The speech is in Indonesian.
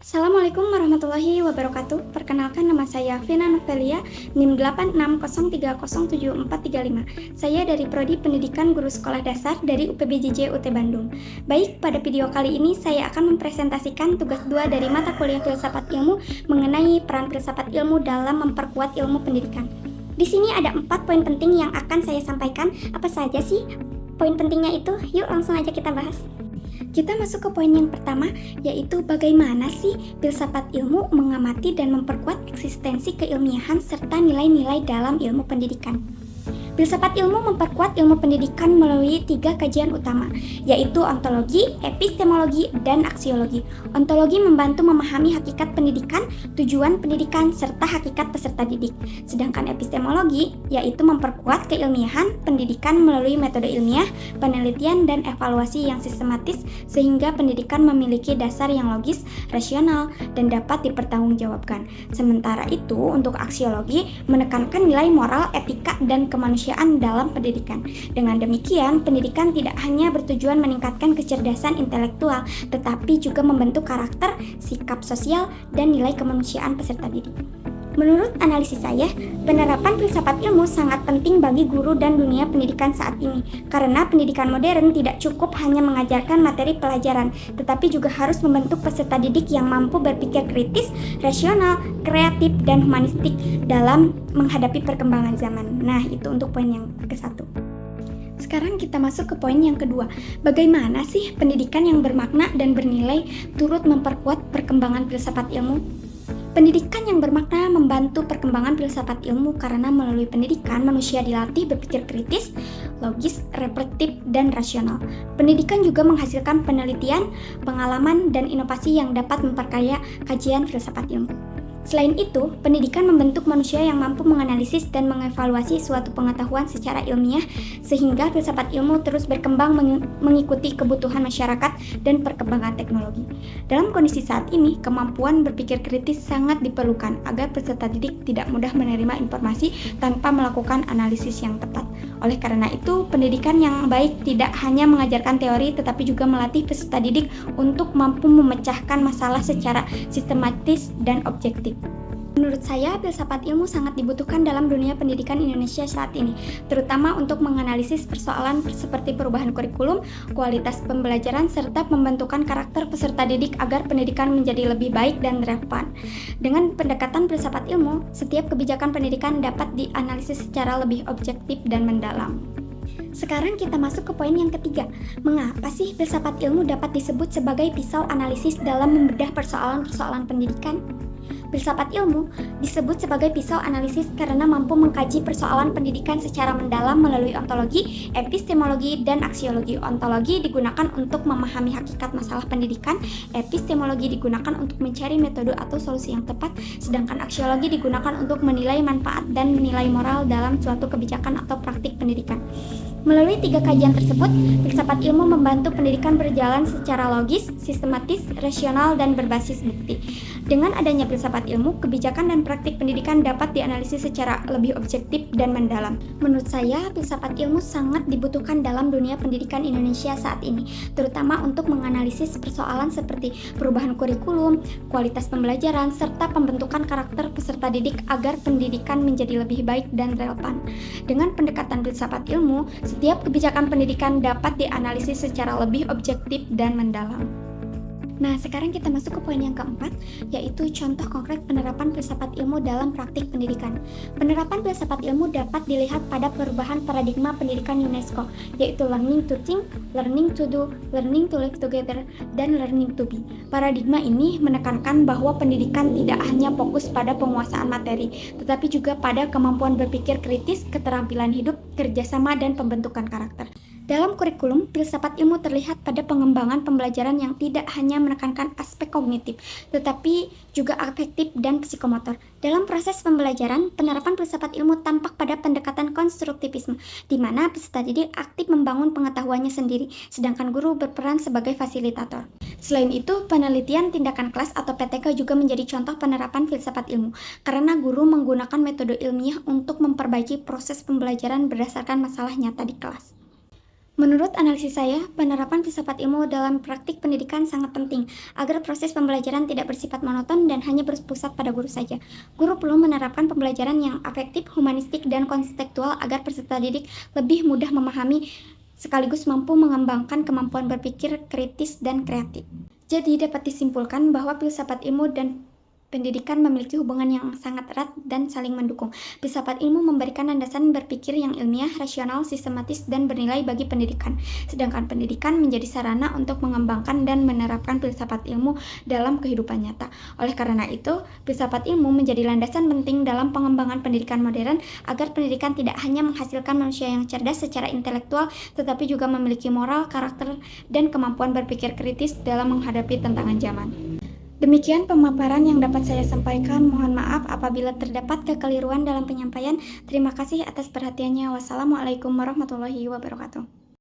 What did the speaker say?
Assalamualaikum warahmatullahi wabarakatuh. Perkenalkan, nama saya Vina Novelia, NIM 8603074435. Saya dari Prodi Pendidikan Guru Sekolah Dasar dari UPBJJ UT Bandung. Baik, pada video kali ini saya akan mempresentasikan tugas 2 dari mata kuliah Filsafat Ilmu mengenai peran filsafat ilmu dalam memperkuat ilmu pendidikan. Di sini ada 4 poin penting yang akan saya sampaikan. Apa saja sih poin pentingnya itu? Yuk langsung aja kita bahas. Kita masuk ke poin yang pertama, yaitu bagaimana sih filsafat ilmu mengamati dan memperkuat eksistensi keilmiahan serta nilai-nilai dalam ilmu pendidikan. Filsafat ilmu memperkuat ilmu pendidikan melalui 3 kajian utama, yaitu ontologi, epistemologi, dan aksiologi. Ontologi membantu memahami hakikat pendidikan, tujuan pendidikan, serta hakikat peserta didik. Sedangkan epistemologi, yaitu memperkuat keilmiahan pendidikan melalui metode ilmiah, penelitian, dan evaluasi yang sistematis, sehingga pendidikan memiliki dasar yang logis, rasional, dan dapat dipertanggungjawabkan. Sementara itu, untuk aksiologi, menekankan nilai moral, etika, dan kemanusiaan dalam pendidikan. Dengan demikian, pendidikan tidak hanya bertujuan meningkatkan kecerdasan intelektual, tetapi juga membentuk karakter, sikap sosial, dan nilai kemanusiaan peserta didik. Menurut analisis saya, penerapan filsafat ilmu sangat penting bagi guru dan dunia pendidikan saat ini, karena pendidikan modern tidak cukup hanya mengajarkan materi pelajaran, tetapi juga harus membentuk peserta didik yang mampu berpikir kritis, rasional, kreatif, dan humanistik dalam menghadapi perkembangan zaman. Nah, itu untuk poin yang ke-1. Sekarang kita masuk ke poin yang kedua. Bagaimana sih pendidikan yang bermakna dan bernilai turut memperkuat perkembangan filsafat ilmu? Pendidikan yang bermakna membantu perkembangan filsafat ilmu karena melalui pendidikan manusia dilatih berpikir kritis, logis, reflektif, dan rasional. Pendidikan juga menghasilkan penelitian, pengalaman, dan inovasi yang dapat memperkaya kajian filsafat ilmu. Selain itu, pendidikan membentuk manusia yang mampu menganalisis dan mengevaluasi suatu pengetahuan secara ilmiah sehingga filsafat ilmu terus berkembang mengikuti kebutuhan masyarakat dan perkembangan teknologi. Dalam kondisi saat ini, kemampuan berpikir kritis sangat diperlukan agar peserta didik tidak mudah menerima informasi tanpa melakukan analisis yang tepat. Oleh karena itu, pendidikan yang baik tidak hanya mengajarkan teori tetapi juga melatih peserta didik untuk mampu memecahkan masalah secara sistematis dan objektif. Menurut saya, filsafat ilmu sangat dibutuhkan dalam dunia pendidikan Indonesia saat ini, terutama untuk menganalisis persoalan seperti perubahan kurikulum, kualitas pembelajaran, serta pembentukan karakter peserta didik agar pendidikan menjadi lebih baik dan relevan. Dengan pendekatan filsafat ilmu, setiap kebijakan pendidikan dapat dianalisis secara lebih objektif dan mendalam. Sekarang kita masuk ke poin yang ketiga. Mengapa sih filsafat ilmu dapat disebut sebagai pisau analisis dalam membedah persoalan-persoalan pendidikan? Filsafat ilmu disebut sebagai pisau analisis karena mampu mengkaji persoalan pendidikan secara mendalam melalui ontologi, epistemologi, dan aksiologi. Ontologi digunakan untuk memahami hakikat masalah pendidikan, epistemologi digunakan untuk mencari metode atau solusi yang tepat, sedangkan aksiologi digunakan untuk menilai manfaat dan nilai moral dalam suatu kebijakan atau praktik pendidikan. Melalui 3 kajian tersebut, filsafat ilmu membantu pendidikan berjalan secara logis, sistematis, rasional, dan berbasis bukti. Dengan adanya filsafat ilmu, kebijakan dan praktik pendidikan dapat dianalisis secara lebih objektif dan mendalam. Menurut saya, filsafat ilmu sangat dibutuhkan dalam dunia pendidikan Indonesia saat ini, terutama untuk menganalisis persoalan seperti perubahan kurikulum, kualitas pembelajaran, serta pembentukan karakter peserta didik agar pendidikan menjadi lebih baik dan relevan. Dengan pendekatan filsafat ilmu, setiap kebijakan pendidikan dapat dianalisis secara lebih objektif dan mendalam. Nah, sekarang kita masuk ke poin yang keempat, yaitu contoh konkret penerapan filsafat ilmu dalam praktik pendidikan. Penerapan filsafat ilmu dapat dilihat pada perubahan paradigma pendidikan UNESCO, yaitu learning to think, learning to do, learning to live together, dan learning to be. Paradigma ini menekankan bahwa pendidikan tidak hanya fokus pada penguasaan materi, tetapi juga pada kemampuan berpikir kritis, keterampilan hidup, kerjasama, dan pembentukan karakter. Dalam kurikulum, filsafat ilmu terlihat pada pengembangan pembelajaran yang tidak hanya menekankan aspek kognitif, tetapi juga afektif dan psikomotor. Dalam proses pembelajaran, penerapan filsafat ilmu tampak pada pendekatan konstruktivisme, di mana peserta didik aktif membangun pengetahuannya sendiri, sedangkan guru berperan sebagai fasilitator. Selain itu, penelitian tindakan kelas atau PTK juga menjadi contoh penerapan filsafat ilmu, karena guru menggunakan metode ilmiah untuk memperbaiki proses pembelajaran berdasarkan masalah nyata di kelas. Menurut analisis saya, penerapan filsafat ilmu dalam praktik pendidikan sangat penting agar proses pembelajaran tidak bersifat monoton dan hanya berpusat pada guru saja. Guru perlu menerapkan pembelajaran yang afektif, humanistik, dan konseptual agar peserta didik lebih mudah memahami sekaligus mampu mengembangkan kemampuan berpikir kritis dan kreatif. Jadi dapat disimpulkan bahwa filsafat ilmu dan pendidikan memiliki hubungan yang sangat erat dan saling mendukung. Filsafat ilmu memberikan landasan berpikir yang ilmiah, rasional, sistematis, dan bernilai bagi pendidikan. Sedangkan pendidikan menjadi sarana untuk mengembangkan dan menerapkan filsafat ilmu dalam kehidupan nyata. Oleh karena itu, filsafat ilmu menjadi landasan penting dalam pengembangan pendidikan modern agar pendidikan tidak hanya menghasilkan manusia yang cerdas secara intelektual, tetapi juga memiliki moral, karakter, dan kemampuan berpikir kritis dalam menghadapi tantangan zaman. Demikian pemaparan yang dapat saya sampaikan. Mohon maaf apabila terdapat kekeliruan dalam penyampaian. Terima kasih atas perhatiannya. Wassalamualaikum warahmatullahi wabarakatuh.